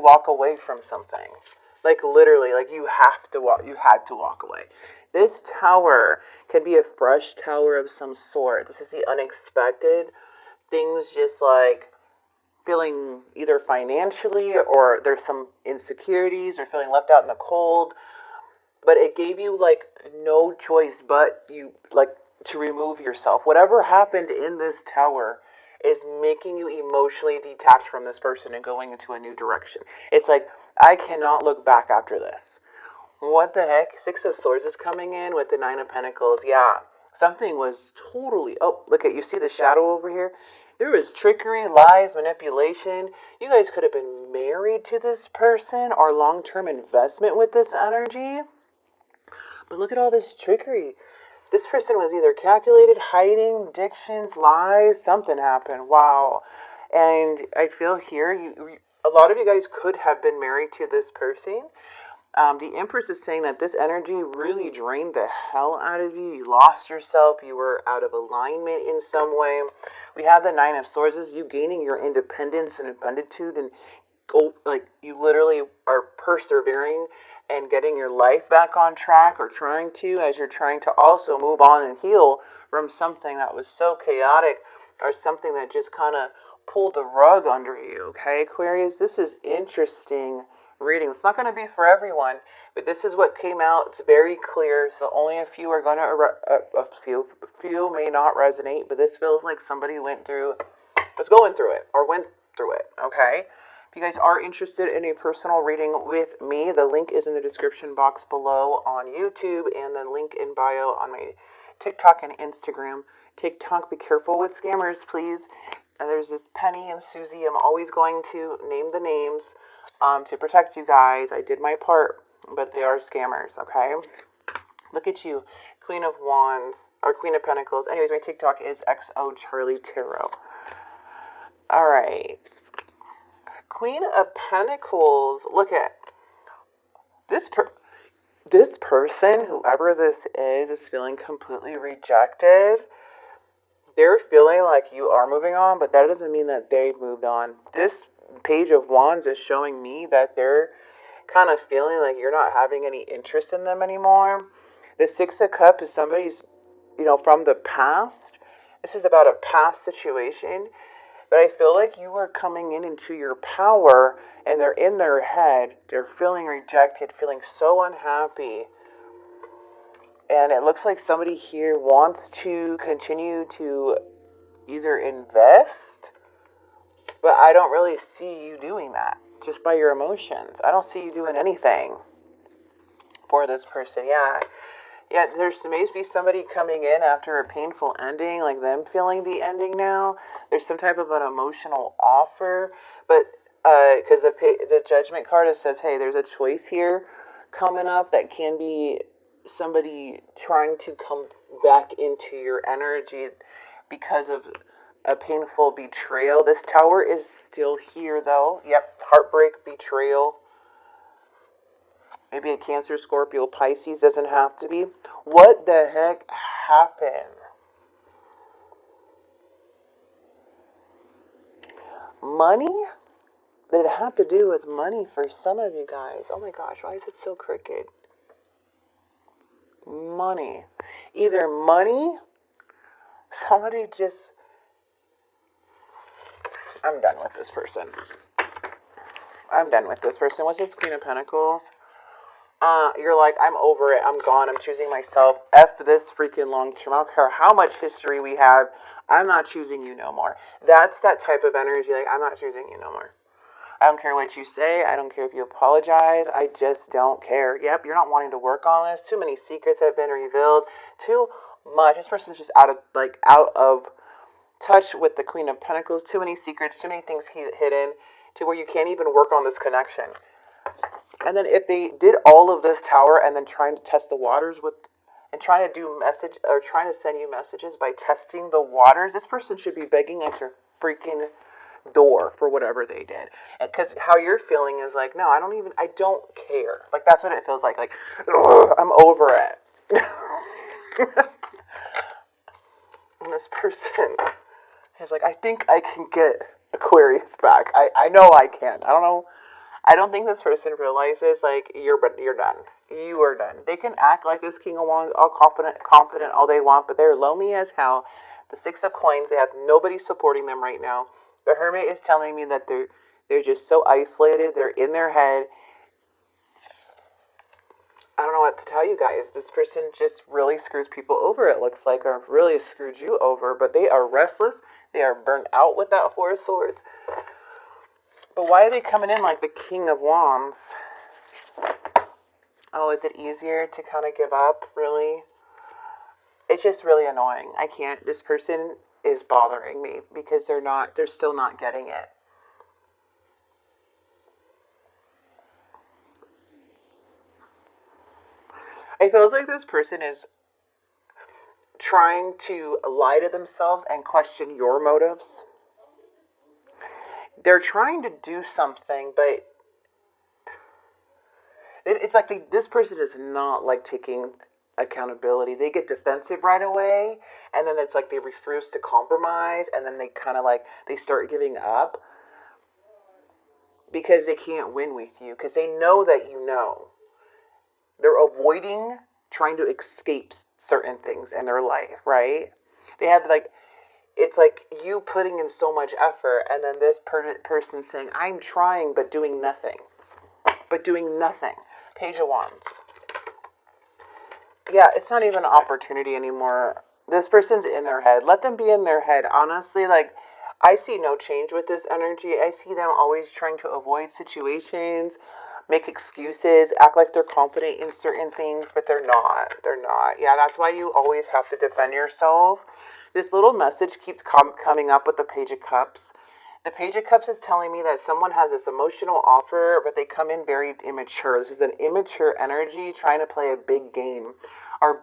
walk away from something. Like literally, like you had to walk away. This tower could be a fresh tower of some sort. This is the unexpected. Things just like feeling either financially or there's some insecurities or feeling left out in the cold. But it gave you like no choice but you like to remove yourself. Whatever happened in this tower is making you emotionally detached from this person and going into a new direction. It's like, I cannot look back after this. What the heck? Six of Swords is coming in with the Nine of Pentacles. Yeah, something was totally... Oh, look at, you see the shadow over here? There was trickery, lies, manipulation. You guys could have been married to this person or long-term investment with this energy. But look at all this trickery. This person was either calculated, hiding, addictions, lies, something happened. Wow. And I feel here, a lot of you guys could have been married to this person. The Empress is saying that this energy really drained the hell out of you. You lost yourself. You were out of alignment in some way. We have the Nine of Swords. This is you gaining your independence and abunditude, and like you literally are persevering and getting your life back on track, or trying to, as you're trying to also move on and heal from something that was so chaotic, or something that just kind of pulled the rug under you. Okay, Aquarius, this is interesting reading. It's not going to be for everyone, but this is what came out. It's very clear, so only a few are going to, a few may not resonate, but this feels like somebody was going through it, or went through it, okay? If you guys are interested in a personal reading with me, the link is in the description box below on YouTube, and then link in bio on my TikTok and Instagram. TikTok, be careful with scammers, please. And there's this Penny and Susie. I'm always going to name the names to protect you guys. I did my part, but they are scammers, okay? Look at you, Queen of Wands, or Queen of Pentacles. Anyways, my TikTok is XO Charlie Tarot. All right. Queen of Pentacles, look at this person, whoever this is feeling completely rejected. They're feeling like you are moving on, but that doesn't mean that they've moved on. This Page of Wands is showing me that they're kind of feeling like you're not having any interest in them anymore. The Six of Cups is somebody's, from the past. This is about a past situation. But I feel like you are coming into your power, and they're in their head. They're feeling rejected, feeling so unhappy. And it looks like somebody here wants to continue to either invest, but I don't really see you doing that just by your emotions. I don't see you doing anything for this person. Yeah, there may be somebody coming in after a painful ending, like them feeling the ending now. There's some type of an emotional offer, but because the Judgment card says, hey, there's a choice here coming up that can be somebody trying to come back into your energy because of a painful betrayal. This tower is still here, though. Yep, heartbreak, betrayal. Maybe a Cancer, Scorpio, Pisces, doesn't have to be. What the heck happened? Money? Did it have to do with money for some of you guys? Oh my gosh, why is it so crooked? Money. Either money, somebody just... I'm done with this person. What's this Queen of Pentacles? You're like, I'm over it. I'm gone. I'm choosing myself. F this freaking long term. I don't care how much history we have. I'm not choosing you no more. That's that type of energy. Like, I'm not choosing you no more. I don't care what you say. I don't care if you apologize. I just don't care. Yep, you're not wanting to work on this. Too many secrets have been revealed. Too much. This person's just out of touch with the Queen of Pentacles. Too many secrets. Too many things hidden to where you can't even work on this connection. And then if they did all of this tower and then trying to test the waters and trying to trying to send you messages by testing the waters, this person should be begging at your freaking door for whatever they did. Because how you're feeling is like, no, I don't care. Like, that's what it feels like. Like, I'm over it. And this person is like, I think I can get Aquarius back. I know I can. I don't know I don't think this person realizes, like, you're done. You are done. They can act like this King of Wands, all confident all they want, but they're lonely as hell. The Six of Coins, they have nobody supporting them right now. The Hermit is telling me that they're just so isolated. They're in their head. I don't know what to tell you guys. This person just really screws people over, it looks like, or really screwed you over, but they are restless. They are burnt out with that Four of Swords. But why are they coming in like the King of Wands? Oh, is it easier to kind of give up, really? It's just really annoying. I can't. This person is bothering me because they're still not getting it. It feels like this person is trying to lie to themselves and question your motives. They're trying to do something, but it's like this person is not like taking accountability. They get defensive right away, and then it's like they refuse to compromise, and then they kind of like they start giving up because they can't win with you, because they know that you know. They're avoiding trying to escape certain things in their life, right? They have like, it's like you putting in so much effort, and then this person saying, I'm trying, but doing nothing. But doing nothing. Page of Wands. Yeah, it's not even an opportunity anymore. This person's in their head. Let them be in their head. Honestly, like, I see no change with this energy. I see them always trying to avoid situations, make excuses, act like they're confident in certain things, but they're not. They're not. Yeah, that's why you always have to defend yourself. This little message keeps coming up with the Page of Cups. The Page of Cups is telling me that someone has this emotional offer, but they come in very immature. This is an immature energy trying to play a big game or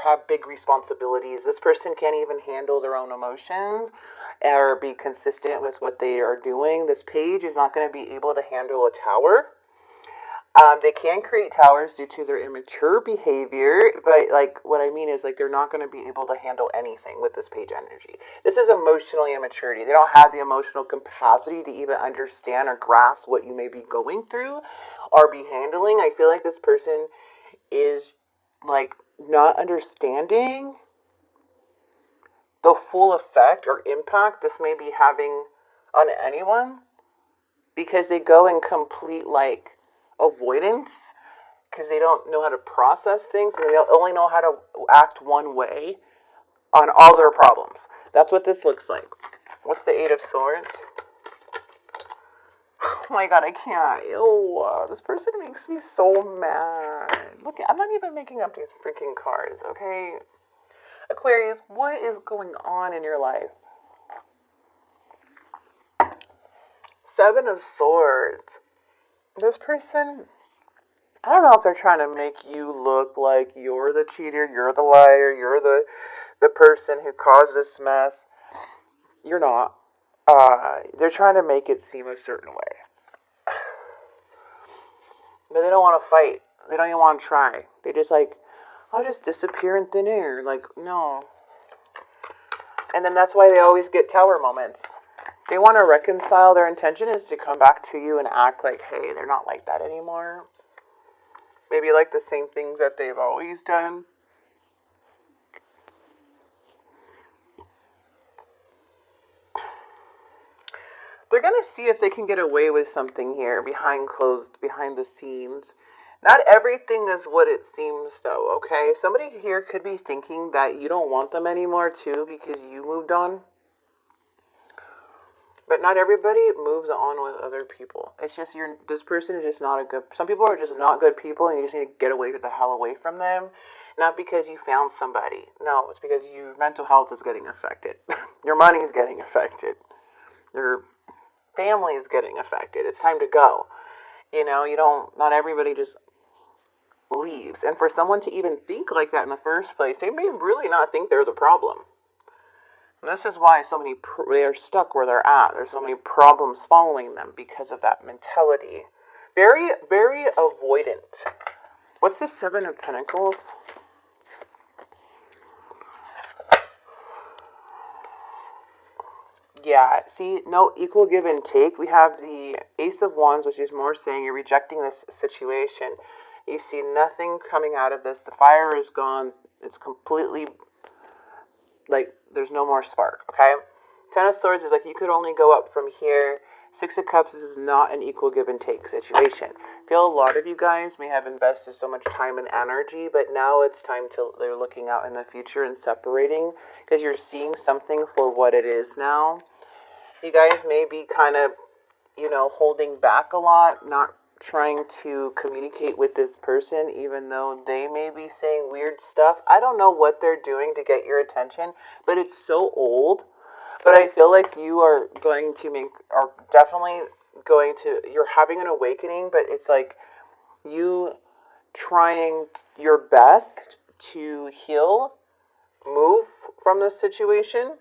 have big responsibilities. This person can't even handle their own emotions or be consistent with what they are doing. This page is not going to be able to handle a tower. They can create towers due to their immature behavior, but like what I mean is like they're not going to be able to handle anything with this page energy. This is emotionally immaturity. They don't have the emotional capacity to even understand or grasp what you may be going through or be handling. I feel like this person is like not understanding the full effect or impact this may be having on anyone, because they go in complete like avoidance because they don't know how to process things, and they only know how to act one way on all their problems. That's what this looks like. What's the Eight of Swords? Oh my god, I can't. Ew, this person makes me so mad. Look, I'm not even making up these freaking cards, okay? Aquarius, what is going on in your life? Seven of Swords. This person, I don't know if they're trying to make you look like you're the cheater, you're the liar, you're the person who caused this mess. You're not. They're trying to make it seem a certain way. But they don't want to fight. They don't even want to try. They just like, I'll just disappear in thin air. Like, no. And then that's why they always get tower moments. They want to reconcile. Their intention is to come back to you and act like, hey, they're not like that anymore. Maybe like the same things that they've always done. They're going to see if they can get away with something here behind the scenes. Not everything is what it seems, though, okay? Somebody here could be thinking that you don't want them anymore, too, because you moved on. But not everybody moves on with other people. It's just this person is just not a good... Some people are just not good people, and you just need to get the hell away from them. Not because you found somebody. No, it's because your mental health is getting affected. Your money is getting affected. Your family is getting affected. It's time to go. You know, not everybody just leaves. And for someone to even think like that in the first place, they may really not think they're the problem. And this is why they are stuck where they're at. There's so many problems following them because of that mentality. Very, very avoidant. What's the Seven of Pentacles? Yeah, see, no equal give and take. We have the Ace of Wands, which is more saying you're rejecting this situation. You see nothing coming out of this. The fire is gone. It's completely, like, there's no more spark, okay? Ten of Swords is like you could only go up from here. Six of Cups is not an equal give and take situation. I feel a lot of you guys may have invested so much time and energy, but now it's time to, they're looking out in the future and separating because you're seeing something for what it is now. You guys may be kind of, holding back a lot, not trying to communicate with this person, even though they may be saying weird stuff. I don't know what they're doing to get your attention, but it's so old. But I feel like you are definitely going to, you're having an awakening, but it's like you trying your best to heal, move from this situation,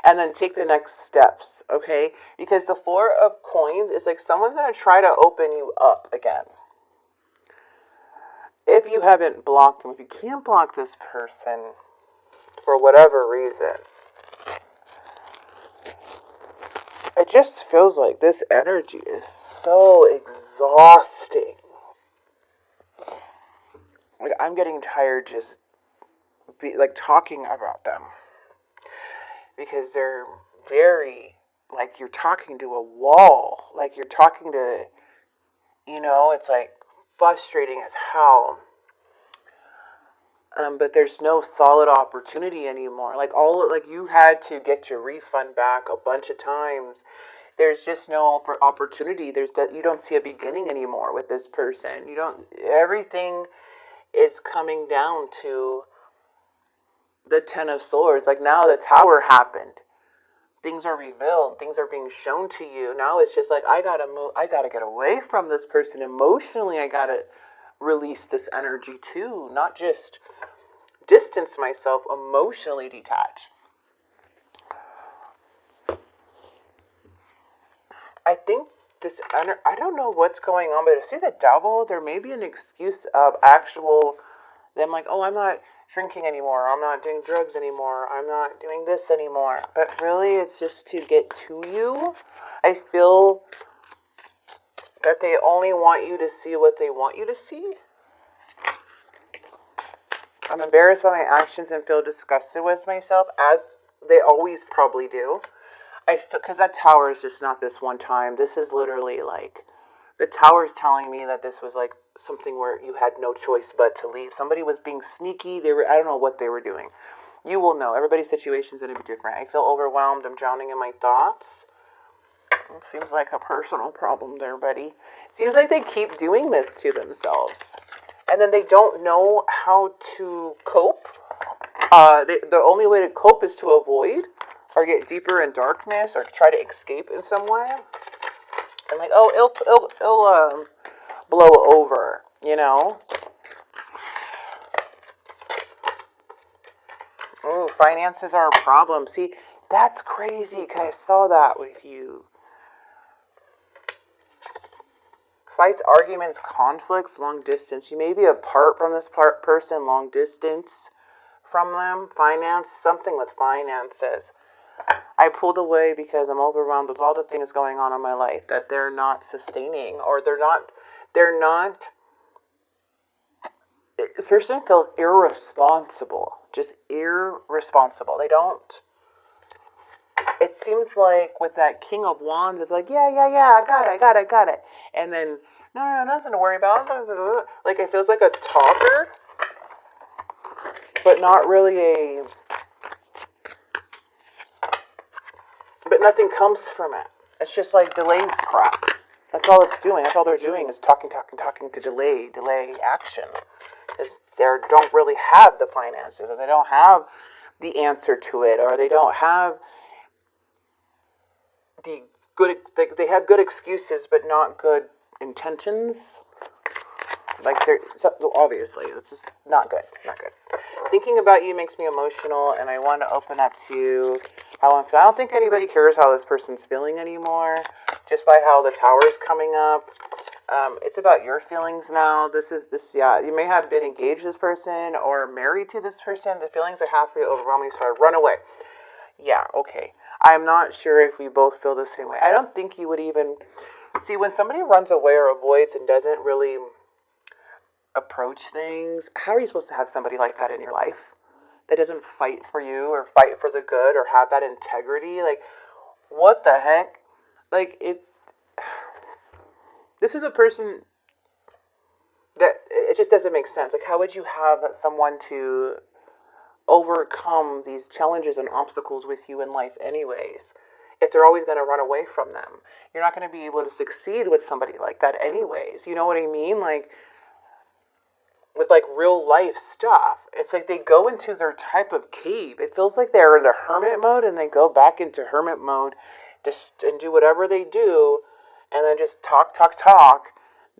and then take the next steps, okay? Because the Four of Coins is like someone's going to try to open you up again. If you haven't blocked them, if you can't block this person for whatever reason, it just feels like this energy is so exhausting. Like, I'm getting tired just talking about them. Because they're very, like, you're talking to a wall. Like, you're talking to, it's like frustrating as hell. But there's no solid opportunity anymore. Like, you had to get your refund back a bunch of times. There's just no opportunity. You don't see a beginning anymore with this person. Everything is coming down to the Ten of Swords. Like, now the Tower happened. Things are revealed. Things are being shown to you. Now it's just like, I gotta move. I gotta get away from this person emotionally. I gotta release this energy too. Not just distance myself, emotionally detach. I think I don't know what's going on, but to see the Devil, there may be an excuse of actual them like, oh, I'm not drinking anymore, I'm not doing drugs anymore, I'm not doing this anymore. But really, it's just to get to you. I feel that they only want you to see what they want you to see. I'm embarrassed by my actions and feel disgusted with myself, as they always probably do. Because that Tower is just not this one time. This is literally like, the Tower is telling me that this was like something where you had no choice but to leave. Somebody was being sneaky. I don't know what they were doing. You will know. Everybody's situation is going to be different. I feel overwhelmed. I'm drowning in my thoughts. It seems like a personal problem there, buddy. It seems like they keep doing this to themselves. And then they don't know how to cope. The only way to cope is to avoid or get deeper in darkness or try to escape in some way. And like, oh, it'll blow over, Ooh, finances are a problem. See, that's crazy, because I saw that with you. Fights, arguments, conflicts, long distance. You may be apart from this person, long distance from them. Finance, something with finances. I pulled away because I'm overwhelmed with all the things going on in my life that they're not sustaining, or they're not, the person feels irresponsible, just irresponsible. They don't, it seems like with that King of Wands, it's like, yeah, I got it. And then, no, nothing to worry about. Like, it feels like a talker, but not really but nothing comes from it. It's just like delays crap. That's all it's doing. That's all they're doing is talking to delay action. Because they don't really have the finances, or they don't have the answer to it, or they don't have the good, they have good excuses, but not good intentions. Like, obviously, it's just not good. Thinking about you makes me emotional, and I want to open up to how I'm feeling. I don't think anybody cares how this person's feeling anymore, just by how the Tower is coming up. It's about your feelings now. You may have been engaged to this person or married to this person. The feelings I have for you overwhelm me, so I run away. Yeah, okay. I'm not sure if we both feel the same way. I don't think you would even... See, when somebody runs away or avoids and doesn't really approach things, how are you supposed to have somebody like that in your life? That doesn't fight for you or fight for the good or have that integrity? Like, what the heck? Like, this is a person that it just doesn't make sense. Like, how would you have someone to overcome these challenges and obstacles with you in life anyways, if they're always going to run away from them? You're not going to be able to succeed with somebody like that anyways. You know what I mean? Like, with like real life stuff, it's like they go into their type of cave. It feels like they're in a hermit mode and they go back into hermit mode just and do whatever they do, and then just talk.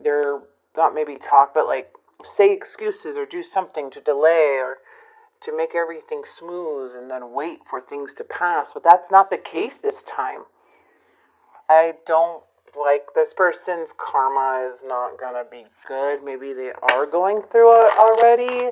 They're not maybe talk, but like say excuses or do something to delay or to make everything smooth and then wait for things to pass. But that's not the case this time. I don't like this person's karma is not gonna be good. Maybe they are going through it already,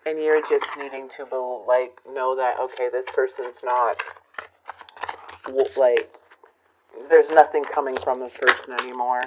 and you're just needing to know that, okay, this person's not like, there's nothing coming from this person anymore.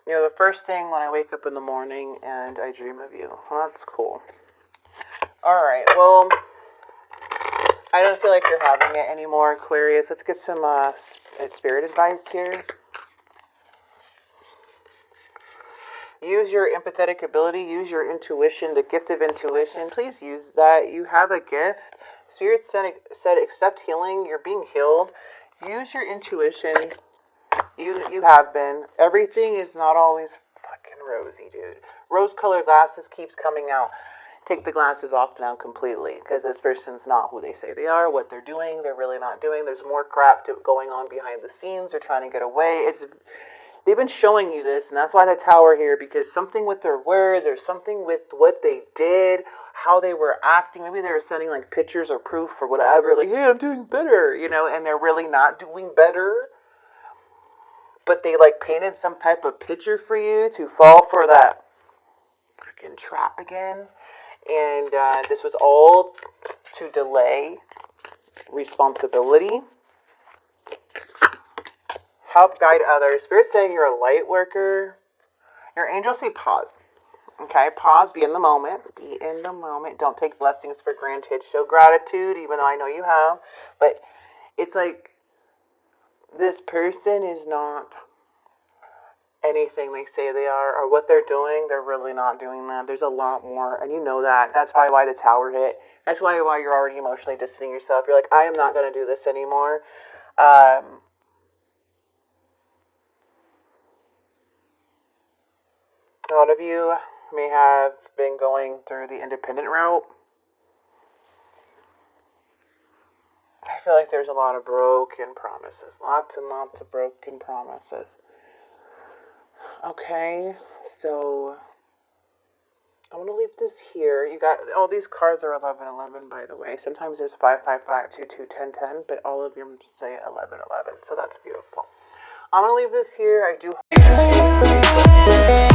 You know, the first thing when I wake up in the morning and I dream of you. Well, that's cool. Alright, well, I don't feel like you're having it anymore, Aquarius. Let's get some spirit advice here. Use your empathetic ability. Use your intuition, the gift of intuition. Please use that. You have a gift. Spirit said accept healing. You're being healed. Use your intuition. You have been. Everything is not always fucking rosy, dude. Rose-colored glasses keeps coming out. Take the glasses off now completely, because this person's not who they say they are, what they're doing, they're really not doing. There's more crap going on behind the scenes. They're trying to get away. They've been showing you this, and that's why the tower here, because something with their words, or something with what they did, how they were acting. Maybe they were sending like pictures or proof or whatever, like, hey, I'm doing better, you know, and they're really not doing better. But they like painted some type of picture for you to fall for that freaking trap again. And this was all to delay responsibility. Help guide others. Spirit saying you're a light worker. Your angels say pause. Okay, pause, be in the moment. Be in the moment. Don't take blessings for granted. Show gratitude, even though I know you have. But it's like this person is not anything they say they are, or what they're doing, they're really not doing that. There's a lot more, and you know that. That's probably why the tower hit. That's why you're already emotionally distancing yourself. You're like, I am not going to do this anymore. A lot of you may have been going through the independent route. I feel like there's a lot of broken promises. Lots and lots of broken promises. Okay, so I'm going to leave this here. You got, all these cards are 1111, by the way. Sometimes there's 555221010, but all of them say 1111, so that's beautiful. I'm going to leave this here. I do hope